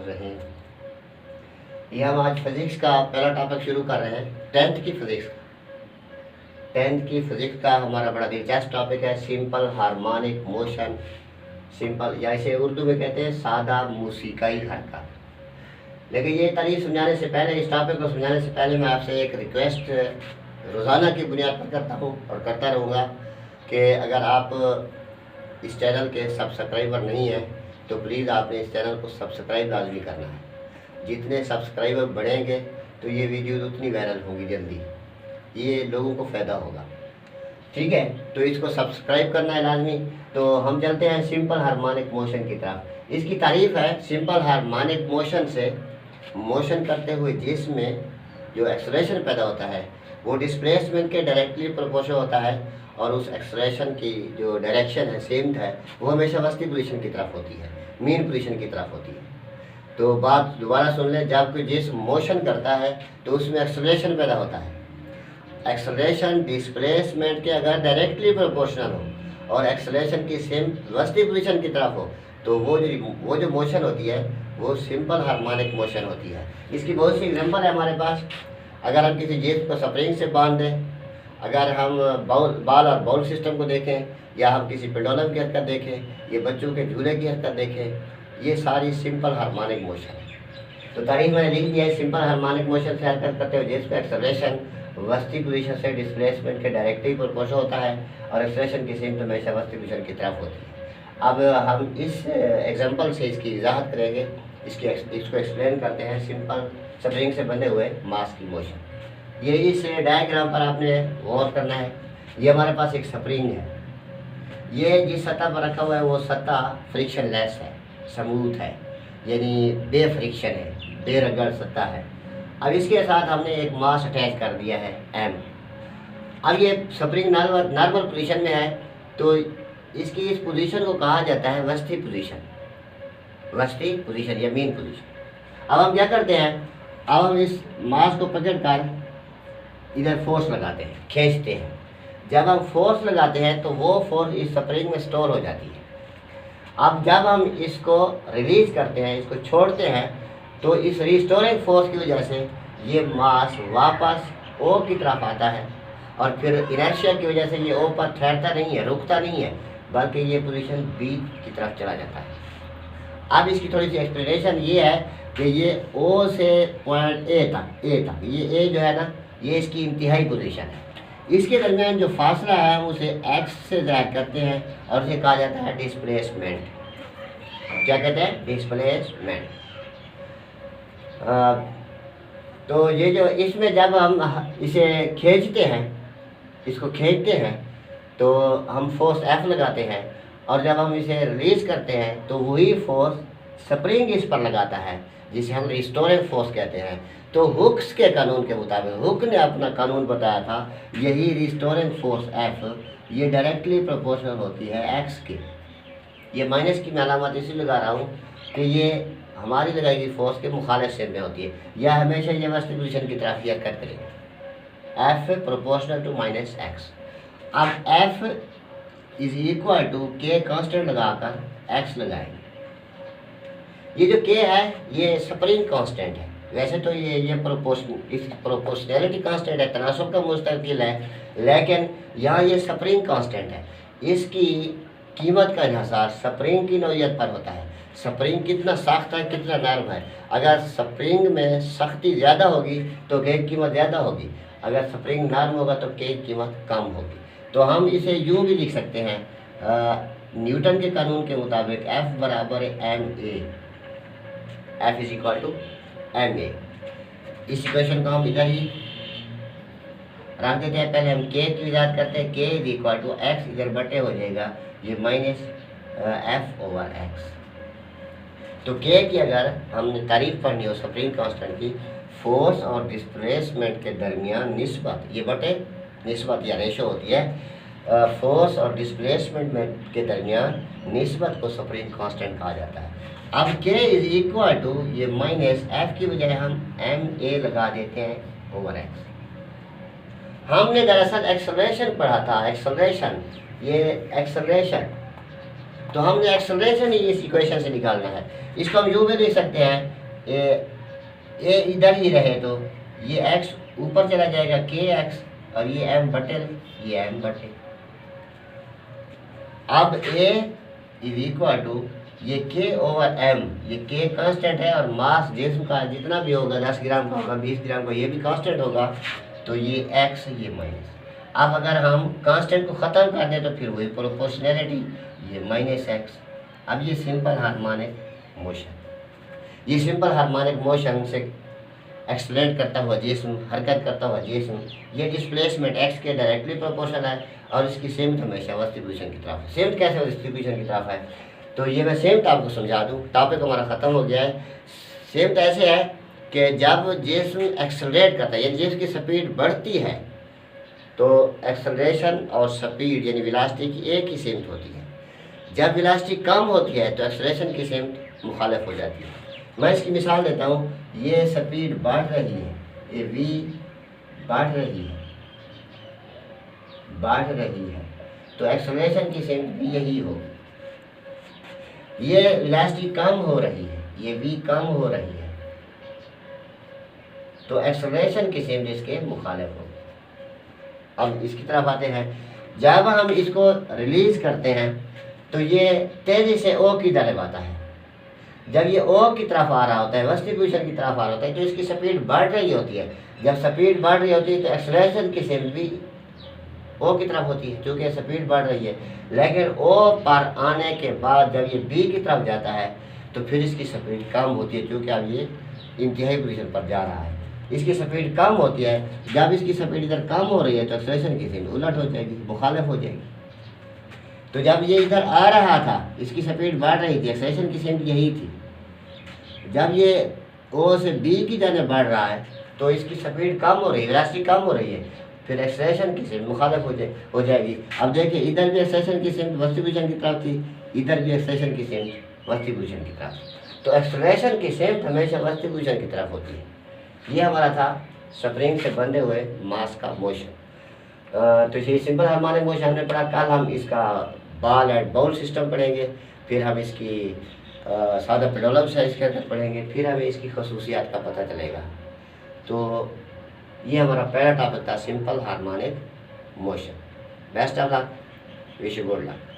बिस्मिल्लाहिर्रहमानिर्रहीम। ये हम आज फिज़िक्स का पहला टॉपिक शुरू कर रहे हैं, टेंथ की फिज़िक्स का हमारा बड़ा दिलचस्प टॉपिक है सिंपल हार्मोनिक मोशन। सिंपल या इसे उर्दू में कहते हैं सादा मूसीकाई हरकत। लेकिन ये तारीफ समझाने से पहले, इस टॉपिक को समझाने से पहले मैं आपसे एक रिक्वेस्ट रोज़ाना की बुनियाद पर करता हूँ और करता रहूँगा कि अगर आप इस चैनल के सब्सक्राइबर नहीं हैं तो प्लीज़ आपने इस चैनल को सब्सक्राइब लाजमी करना है। जितने सब्सक्राइबर बढ़ेंगे तो ये वीडियो उतनी वायरल होंगी जल्दी, ये लोगों को फ़ायदा होगा। ठीक है, तो इसको सब्सक्राइब करना है लाजमी। तो हम चलते हैं सिंपल हार्मोनिक मोशन की तरफ। इसकी तारीफ़ है, सिंपल हार्मोनिक मोशन से मोशन करते हुए जिसमें जो एक्सेलरेशन पैदा होता है वो डिस्प्लेसमेंट के डायरेक्टली प्रोपोर्शनल होता है और उस एक्सेलरेशन की जो डायरेक्शन है सेम है वो हमेशा वस्ती पोजीशन की तरफ होती है, मीन पोजीशन की तरफ होती है। तो बात दोबारा सुन लें, जब कोई जिस मोशन करता है तो उसमें एक्सेलरेशन पैदा होता है। एक्सेलरेशन डिस्प्लेसमेंट के अगर डायरेक्टली प्रोपोर्शनल हो और एक्सेलरेशन की सेम वस्ती पोजीशन की तरफ हो तो वो जो मोशन होती है वो सिंपल हार्मोनिक मोशन होती है। इसकी बहुत सी एग्जांपल है हमारे पास। अगर हम किसी चीज़ को स्प्रिंग से बांध दें, अगर हम बाल और बाउल सिस्टम को देखें, या हम किसी पेंडुलम की हरकत देखें, ये बच्चों के झूले की हरकत देखें, ये सारी सिंपल हार्मोनिक मोशन है। तो तारीफ मैंने लिख दिया है, सिंपल हार्मोनिक मोशन से हरकत करते हुए जिसमें एक्सेलरेशन वस्ती पोजीशन से डिस्प्लेसमेंट के डायरेक्टली प्रोपोर्शनल होता है और एक्सेलरेशन की सेम हमेशा वस्ती पोजीशन की तरफ होती है। अब हम इस एग्जांपल से इसकी वजाहत करेंगे, इसको एक्सप्लेन करते हैं सिंपल स्प्रिंग से बंधे हुए मास की मोशन। ये इस डायग्राम पर आपने गौर करना है। ये हमारे पास एक स्प्रिंग है, ये जिस सतह पर रखा हुआ है वो सतह फ्रिक्शन लेस है, स्मूथ है, यानी बे फ्रिक्शन है, बेरगड़ सतह है। अब इसके साथ हमने एक मास अटैच कर दिया है m। अब ये स्प्रिंग नॉर्मल पोजीशन में है तो इसकी इस पोजीशन को कहा जाता है वस्ती पोजीशन या मीन पोजीशन। अब हम क्या करते हैं, अब हम इस मास को पकड़कर इधर फोर्स लगाते हैं, खींचते हैं। जब हम फोर्स लगाते हैं तो वो फोर्स इस स्प्रिंग में स्टोर हो जाती है। अब जब हम इसको रिलीज करते हैं, इसको छोड़ते हैं, तो इस रिस्टोरिंग फोर्स की वजह से ये मास वापस ओ की तरफ आता है और फिर इनर्शिया की वजह से ये ओ पर ठहरता नहीं है, रुकता नहीं है, बल्कि ये पोजीशन बी की तरफ चला जाता है। अब इसकी थोड़ी सी एक्सप्लेनेशन ये है कि ये ओ से पॉइंट ए तक ये ए जो है ना, ये इसकी इंतहाई पोजीशन है। इसके दरमियान जो फासला है हम उसे एक्स से ज़ाहिर करते हैं और उसे कहा जाता है डिस्प्लेसमेंट। क्या कहते हैं? डिस्प्लेसमेंट। तो ये जो इसमें जब हम इसे खींचते हैं, इसको खींचते हैं तो हम फोर्स F लगाते हैं और जब हम इसे रिलीज करते हैं तो वही फोर्स स्प्रिंग इस पर लगाता है जिसे हम रिस्टोरिंग फोर्स कहते हैं। तो हुक्स के कानून के मुताबिक, हुक ने अपना कानून बताया था, यही रिस्टोरिंग फोर्स F ये डायरेक्टली प्रोपोर्शनल होती है x के। ये माइनस की मैं अलामत इसलिए लगा रहा हूँ कि ये हमारी लगाई गई फोर्स के मुखालिफ सेम में होती है, या हमेशा ये वस्ती पोजीशन की तरफ ये हरकत करेंगे। F proportional to minus x। अब F is equal to K constant लगाकर x लगाएंगे। ये जो k है ये स्प्रिंग कांस्टेंट है। वैसे तो ये प्रोपोर्शनैलिटी कांस्टेंट है, तनासब का मुस्तकिल है, लेकिन यहाँ ये स्प्रिंग कांस्टेंट है। इसकी कीमत का इन्हिसार स्प्रिंग की नौइयत पर होता है। स्प्रिंग कितना सख्त है, कितना नरम है। अगर स्प्रिंग में सख्ती ज़्यादा होगी तो के की कीमत ज़्यादा होगी, अगर स्प्रिंग नरम होगा तो के की कीमत कम होगी। तो हम इसे यूँ भी लिख सकते हैं, न्यूटन के कानून के मुताबिक F बराबर M A, F is equal to M A. इस इक्वेशन को हम इधर ही रख देते हैं। पहले हम के की वजाहत करते हैं, के इज इक्वल टू एक्स, इधर बटे हो जाएगा ये माइनस एफ ओवर एक्स। तो के की अगर हमने तारीफ पढ़नी हो स्प्रिंग कांस्टेंट की, फोर्स और डिस्प्लेसमेंट के दरमियान निस्बत, ये बटे निस्बत या रेशो होती है। फोर्स और डिस्प्लेसमेंट में के दरमियान निस्बत को स्प्रिंग कांस्टेंट कहा जाता है। अब k इज इक्वल टू ये माइनस एफ की बजाय हम एम ए लगा देते हैं ओवर एक्स। हमने दरअसल एक्सेलरेशन पढ़ा था, एक्सेलरेशन, ये एक्सेलरेशन तो हमने एक्सेलरेशन ही इस इक्वेशन से निकालना है। इसको हम यूँ भी लिख सकते हैं, ए इधर ही रहे तो ये एक्स ऊपर चला जाएगा के एक्स, और ये एम बटे ये एम बटे। अब ए इज इक्वल टू ये के ओवर एम, ये के कांस्टेंट है और मास जिस्म का जितना भी होगा 10 ग्राम का होगा 20 ग्राम का, ये भी कांस्टेंट होगा, तो ये एक्स ये माइनस। अब अगर हम कांस्टेंट को ख़त्म कर दें तो फिर वही प्रोपोर्शनैलिटी, ये माइनस एक्स। अब ये सिंपल हार्मोनिक मोशन, ये सिंपल हार्मोनिक मोशन से एक्सलेंट करता हुआ जिस्म, हरकत करता हुआ जिस्म, ये डिस्प्लेसमेंट एक्स के डायरेक्टली प्रोपोर्शनल है और इसकी सेम्थ हमेशा डिस्ट्रीब्यूशन की तरफ है। सेम्थ कैसे डिस्ट्रीब्यूशन की तरफ है, तो ये मैं सेम्थ आपको समझा दूँ। टॉपिक हमारा ख़त्म हो गया है। सेम्थ ऐसे है कि जब जिस्म एक्सलरेट करता है, यानी जिसम की स्पीड बढ़ती है, तो एक्सलरेशन और स्पीड यानी वेलोसिटी की एक ही सेम्थ होती है। जब वेलोसिटी कम होती है तो एक्सलरेशन की सेम्थ मुखालिफ हो जाती है। मैं इसकी मिसाल देता हूँ, ये स्पीड बढ़ रही है, ये v बढ़ रही है, तो एक्सेलरेशन की सेम्थ भी यही होगी। ये वेलोसिटी कम हो रही है, ये v कम हो रही है, तो एक्सेलरेशन की सेम्थ इसके मुखालिफ होगी। अब इसकी तरफ आते हैं, जब हम इसको रिलीज करते हैं तो ये तेजी से ओ की तरफ आता है। जब ये ओ की तरफ आ रहा होता है, डिस्ट्रीब्यूशन की तरफ आ रहा होता है, तो इसकी स्पीड बढ़ रही होती है। जब स्पीड बढ़ रही होती है तो एक्सेलरेशन की सेम्थ भी ओ की तरफ होती है, क्योंकि स्पीड बढ़ रही है। लेकिन ओ पर आने के बाद जब ये बी की तरफ जाता है तो फिर इसकी स्पीड कम होती है, क्योंकि अब ये इंतहाई पोजीशन पर जा रहा है। इसकी स्पीड कम होती है। जब इसकी स्पीड इधर कम हो रही है तो एक्सेलरेशन की सेम्थ उलट हो जाएगी, मुखालिफ हो जाएगी। तो जब ये इधर आ रहा था, इसकी स्पीड बढ़ रही थी, एक्सेलरेशन की सेम्थ यही थी। जब ये ओ से बी की जाने बढ़ रहा है तो इसकी स्पीड कम हो रही है, वेलोसिटी कम हो रही है, फिर एक्सेलरेशन की सेम्थ मुखालिफ हो जाएगी। अब देखिए, इधर भी एक्सेलरेशन की सेम्थ डिस्ट्रीब्यूशन की तरफ थी, इधर भी एक्सेलरेशन की सेम्थ डिस्ट्रीब्यूशन की तरफ। तो एक्सेलरेशन की सेम्थ हमेशा डिस्ट्रीब्यूशन की तरफ होती है। ये हमारा था स्प्रिंग से बंधे हुए मास का मोशन। तो ये सिंपल हार्मोनिक मोशन हमने पढ़ा। कल हम इसका बॉल एंड बाउल सिस्टम पढ़ेंगे, फिर हम इसकी सादा पेडोलम से इसके अंदर पढ़ेंगे, फिर हमें इसकी खसूसियात का पता चलेगा। तो ये हमारा पहला टॉपिक था, simple harmonic motion. Best of luck, wish you good luck.